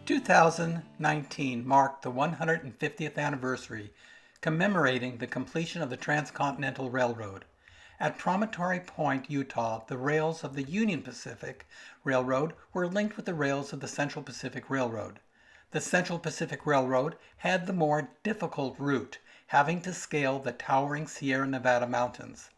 2019 marked the 150th anniversary, commemorating the completion of the Transcontinental Railroad. At Promontory Point, Utah, the rails of the Union Pacific Railroad were linked with the rails of the Central Pacific Railroad. The Central Pacific Railroad had the more difficult route, having to scale the towering Sierra Nevada mountains.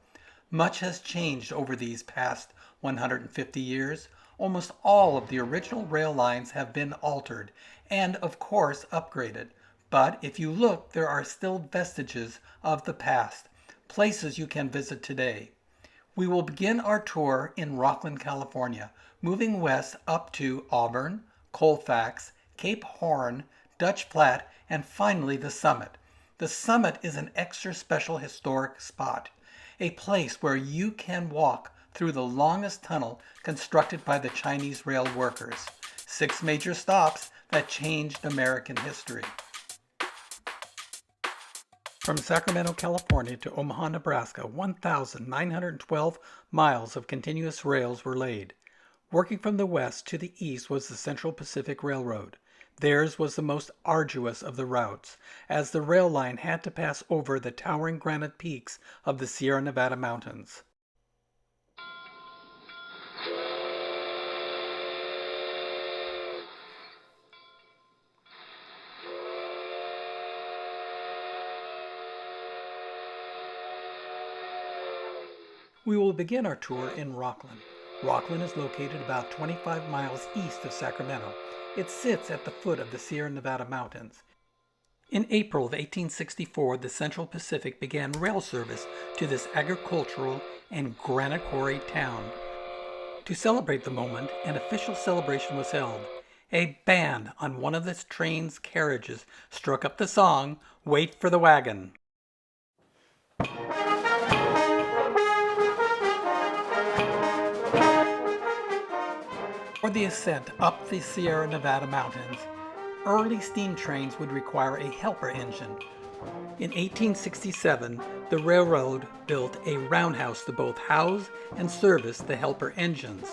Much has changed over these past 150 years. Almost all of the original rail lines have been altered and, of course, upgraded. But if you look, there are still vestiges of the past, places you can visit today. We will begin our tour in Rocklin, California, moving west up to Auburn, Colfax, Cape Horn, Dutch Flat, and finally the summit. The summit is an extra special historic spot, a place where you can walk through the longest tunnel constructed by the Chinese rail workers. 6 major stops that changed American history. From Sacramento, California to Omaha, Nebraska, 1,912 miles of continuous rails were laid. Working from the west to the east was the Central Pacific Railroad. Theirs was the most arduous of the routes, as the rail line had to pass over the towering granite peaks of the Sierra Nevada mountains. We will begin our tour in Rocklin. Rocklin is located about 25 miles east of Sacramento. It sits at the foot of the Sierra Nevada mountains. In April of 1864, the Central Pacific began rail service to this agricultural and granite quarry town. To celebrate the moment, an official celebration was held. A band on one of the train's carriages struck up the song, "Wait for the Wagon." For the ascent up the Sierra Nevada mountains, early steam trains would require a helper engine. In 1867, the railroad built a roundhouse to both house and service the helper engines.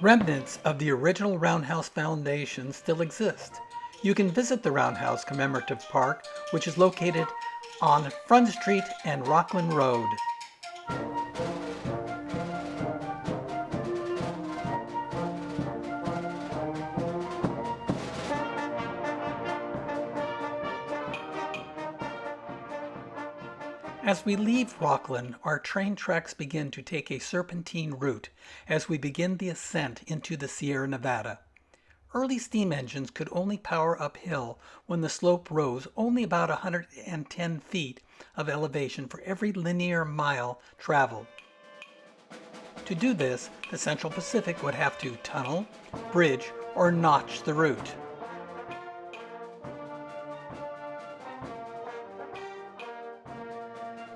Remnants of the original roundhouse foundation still exist. You can visit the Roundhouse Commemorative Park, which is located on Front Street and Rocklin Road. As we leave Rocklin, our train tracks begin to take a serpentine route as we begin the ascent into the Sierra Nevada. Early steam engines could only power uphill when the slope rose only about 110 feet of elevation for every linear mile traveled. To do this, the Central Pacific would have to tunnel, bridge, or notch the route.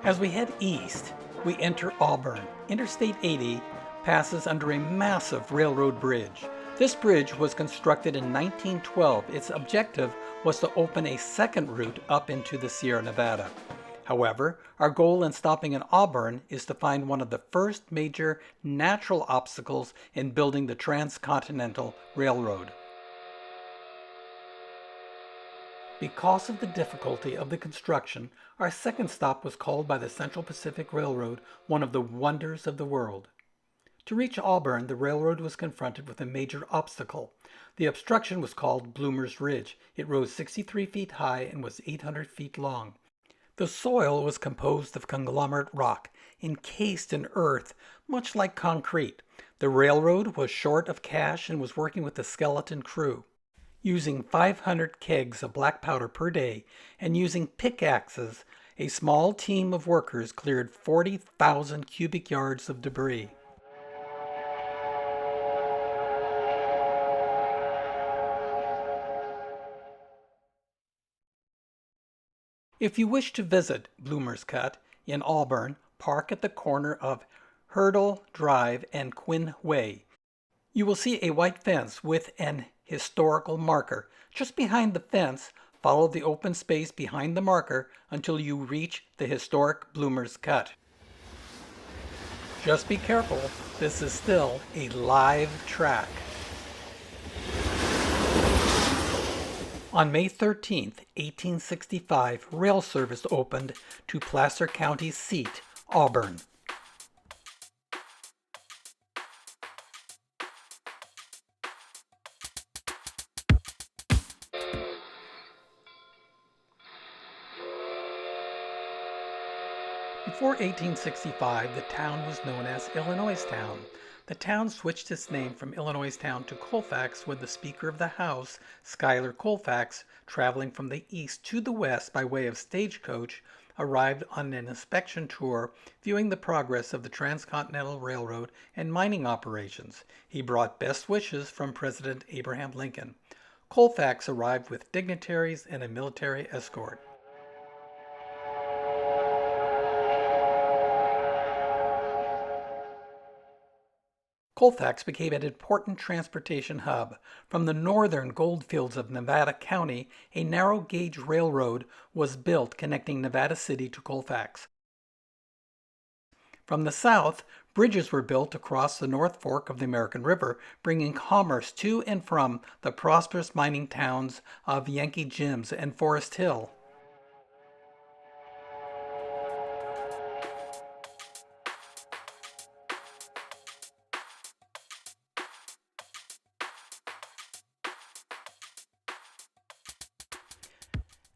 As we head east, we enter Auburn. Interstate 80 passes under a massive railroad bridge. This bridge was constructed in 1912. Its objective was to open a second route up into the Sierra Nevada. However, our goal in stopping in Auburn is to find one of the first major natural obstacles in building the Transcontinental Railroad. Because of the difficulty of the construction, our second stop was called by the Central Pacific Railroad one of the wonders of the world. To reach Auburn, the railroad was confronted with a major obstacle. The obstruction was called Bloomer's Ridge. It rose 63 feet high and was 800 feet long. The soil was composed of conglomerate rock, encased in earth, much like concrete. The railroad was short of cash and was working with a skeleton crew. Using 500 kegs of black powder per day and using pickaxes, a small team of workers cleared 40,000 cubic yards of debris. If you wish to visit Bloomer's Cut in Auburn, park at the corner of Hurdle Drive and Quinn Way. You will see a white fence with an historical marker. Just behind the fence, Follow the open space behind the marker until you reach the historic Bloomer's Cut. Just be careful, this is still a live track. On May 13, 1865, rail service opened to Placer County's seat, Auburn. Before 1865, the town was known as Illinoistown. The town switched its name from Illinoistown to Colfax when the Speaker of the House, Schuyler Colfax, traveling from the east to the west by way of stagecoach, arrived on an inspection tour viewing the progress of the Transcontinental Railroad and mining operations. He brought best wishes from President Abraham Lincoln. Colfax arrived with dignitaries and a military escort. Colfax became an important transportation hub. From the northern goldfields of Nevada County, a narrow-gauge railroad was built connecting Nevada City to Colfax. From the south, bridges were built across the North Fork of the American River, bringing commerce to and from the prosperous mining towns of Yankee Gyms and Forest Hill.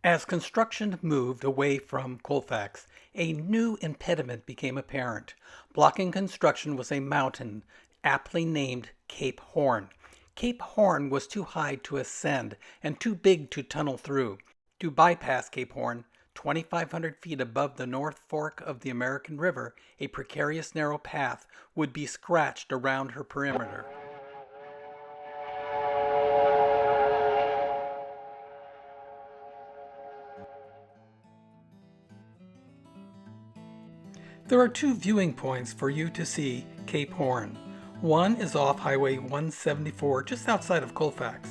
As construction moved away from Colfax, a new impediment became apparent. Blocking construction was a mountain, aptly named Cape Horn. Cape Horn was too high to ascend and too big to tunnel through. To bypass Cape Horn, 2,500 feet above the North Fork of the American River, a precarious narrow path would be scratched around her perimeter. There are two viewing points for you to see Cape Horn. One is off Highway 174 just outside of Colfax.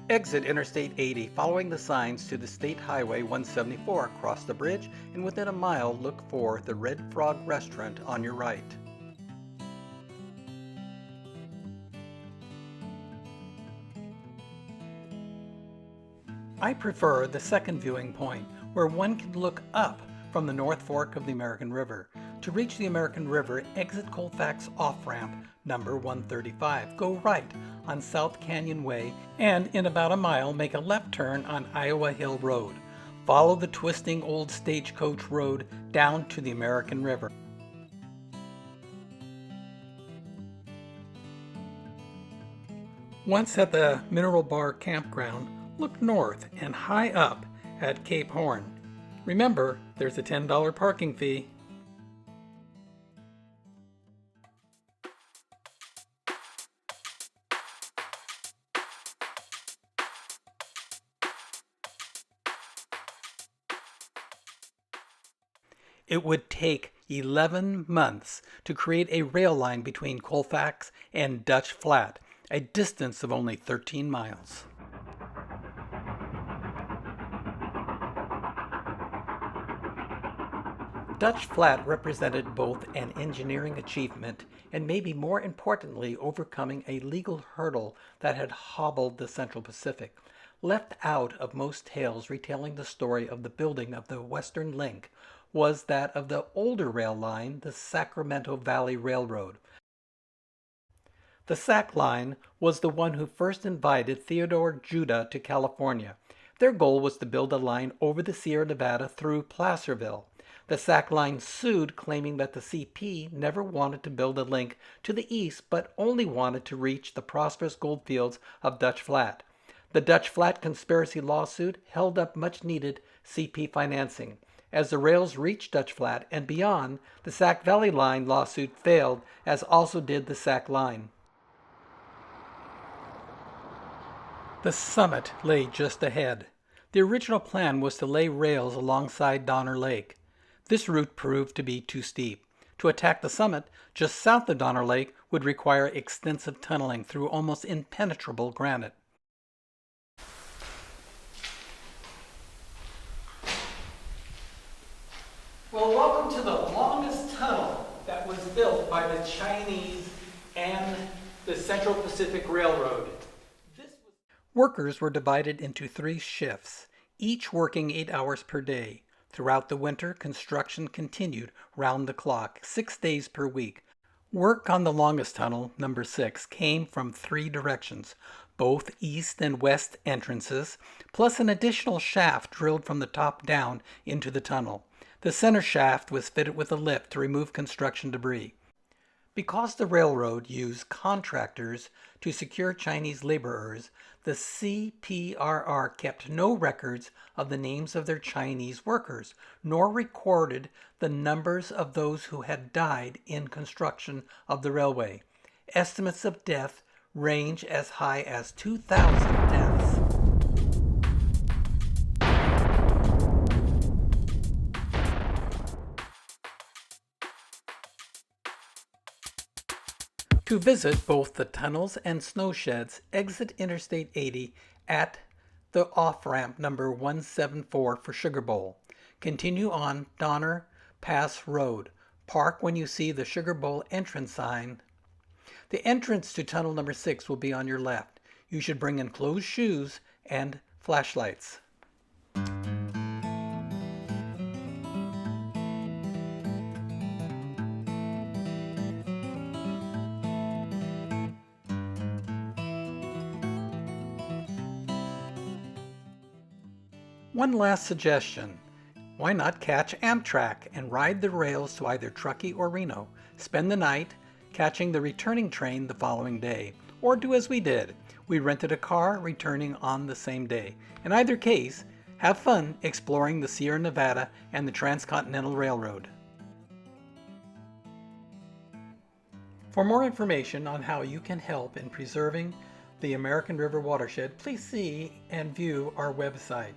Exit Interstate 80 following the signs to the State Highway 174, cross the bridge, and within a mile look for the Red Frog Restaurant on your right. I prefer the second viewing point, where one can look up from the North Fork of the American River. To reach the American River, exit Colfax off-ramp number 135. Go right on South Canyon Way and in about a mile make a left turn on Iowa Hill Road. Follow the twisting old stagecoach road down to the American River. Once at the Mineral Bar Campground, look north and high up at Cape Horn. Remember, there's a $10 parking fee. It would take 11 months to create a rail line between Colfax and Dutch Flat, a distance of only 13 miles. Dutch Flat represented both an engineering achievement and maybe more importantly overcoming a legal hurdle that had hobbled the Central Pacific. Left out of most tales retelling the story of the building of the Western Link was that of the older rail line, the Sacramento Valley Railroad. The Sac Line was the one who first invited Theodore Judah to California. Their goal was to build a line over the Sierra Nevada through Placerville. The Sac Line sued, claiming that the CP never wanted to build a link to the east, but only wanted to reach the prosperous goldfields of Dutch Flat. The Dutch Flat conspiracy lawsuit held up much-needed CP financing. As the rails reached Dutch Flat and beyond, the Sac Valley Line lawsuit failed, as also did the Sac Line. The summit lay just ahead. The original plan was to lay rails alongside Donner Lake. This route proved to be too steep. To attack the summit, just south of Donner Lake, would require extensive tunneling through almost impenetrable granite. welcome to the longest tunnel that was built by the Chinese and the Central Pacific Railroad. Workers were divided into 3 shifts, each working 8 hours per day. Throughout the winter, construction continued round the clock, 6 days per week. Work on the longest tunnel, number 6, came from 3 directions, both east and west entrances, plus an additional shaft drilled from the top down into the tunnel. The center shaft was fitted with a lift to remove construction debris. Because the railroad used contractors to secure Chinese laborers, the CPRR kept no records of the names of their Chinese workers, nor recorded the numbers of those who had died in construction of the railway. Estimates of death range as high as 2,000 deaths. To visit both the tunnels and snow sheds, exit Interstate 80 at the off-ramp number 174 for Sugar Bowl. Continue on Donner Pass Road. Park when you see the Sugar Bowl entrance sign. The entrance to tunnel number 6 will be on your left. You should bring enclosed shoes and flashlights. One last suggestion. Why not catch Amtrak and ride the rails to either Truckee or Reno? Spend the night catching the returning train the following day. Or do as we did. We rented a car returning on the same day. In either case, have fun exploring the Sierra Nevada and the Transcontinental Railroad. For more information on how you can help in preserving the American River watershed, please see and view our website.